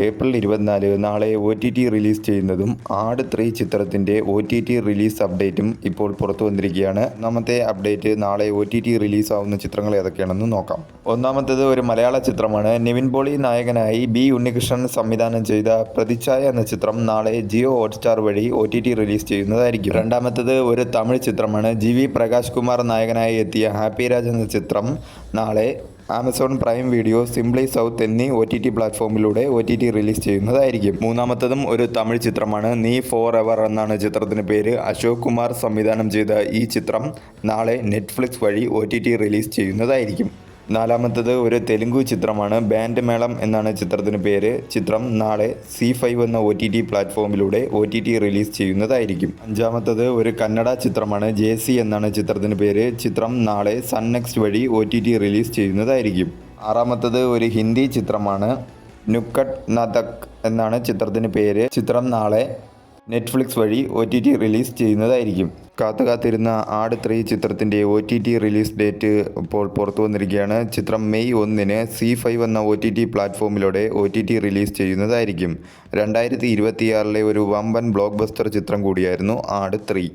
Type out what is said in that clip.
April 24 നാളെ OTT release ചെയ്യുന്നതും ആട് 3 ചിത്രത്തിൻ്റെ OTT റിലീസ് അപ്ഡേറ്റും ഇപ്പോൾ പുറത്തു വന്നിരിക്കുകയാണ്. ഒന്നാമത്തെ അപ്ഡേറ്റ് നാളെ OTT റിലീസാവുന്ന ചിത്രങ്ങൾ ഏതൊക്കെയാണെന്ന് നോക്കാം. ഒന്നാമത്തേത് ഒരു മലയാള ചിത്രമാണ്. നിവിൻ പോളി നായകനായി ബി ഉണ്ണികൃഷ്ണൻ സംവിധാനം ചെയ്ത പ്രതിച്ഛായ എന്ന ചിത്രം നാളെ ജിയോ ഹോട്ട്സ്റ്റാർ വഴി OTT റിലീസ് ചെയ്യുന്നതായിരിക്കും. രണ്ടാമത്തേത് ഒരു തമിഴ് ചിത്രമാണ്. GV പ്രകാശ് കുമാർ നായകനായി എത്തിയ ഹാപ്പി രാജ് എന്ന ചിത്രം നാളെ Amazon prime video, simply south എന്നീ OTT പ്ലാറ്റ്ഫോമിലൂടെ OTT റിലീസ് ചെയ്യുന്നതായിരിക്കും. മൂന്നാമത്തതും ഒരു തമിഴ് ചിത്രമാണ്. നീ ഫോർ എവർ എന്നാണ് ചിത്രത്തിന് പേര്. അശോക് കുമാർ സംവിധാനം ചെയ്ത ഈ ചിത്രം നാളെ നെറ്റ്ഫ്ലിക്സ് വഴി OTT റിലീസ് ചെയ്യുന്നതായിരിക്കും. നാലാമത്തത് ഒരു തെലുങ്ക് ചിത്രമാണ്. ബാൻഡ് മേളം എന്നാണ് ചിത്രത്തിന് പേര്. ചിത്രം നാളെ C5 എന്ന OTT പ്ലാറ്റ്ഫോമിലൂടെ OTT റിലീസ് ചെയ്യുന്നതായിരിക്കും. അഞ്ചാമത്തത് ഒരു കന്നഡ ചിത്രമാണ്. JC എന്നാണ് ചിത്രത്തിന് പേര്. ചിത്രം നാളെ സൺ നെക്സ്റ്റ് വഴി OTT റിലീസ് ചെയ്യുന്നതായിരിക്കും. ആറാമത്തത് ഒരു ഹിന്ദി ചിത്രമാണ്. നുക്കട്ട് നതക് എന്നാണ് ചിത്രത്തിന് പേര്. ചിത്രം നാളെ നെറ്റ്ഫ്ലിക്സ് വഴി OTT റിലീസ് ചെയ്യുന്നതായിരിക്കും. കാത്തിരുന്ന ആട് 3 ചിത്രത്തിൻ്റെ OTT റിലീസ് ഡേറ്റ് ഇപ്പോൾ പുറത്തു വന്നിരിക്കുകയാണ്. ചിത്രം മെയ് 1 C5 എന്ന OTT പ്ലാറ്റ്ഫോമിലൂടെ OTT റിലീസ് ചെയ്യുന്നതായിരിക്കും. 2026 ഒരു വമ്പൻ ബ്ലോക്ക് ബസ്റ്റർ ചിത്രം കൂടിയായിരുന്നു ആട് 3.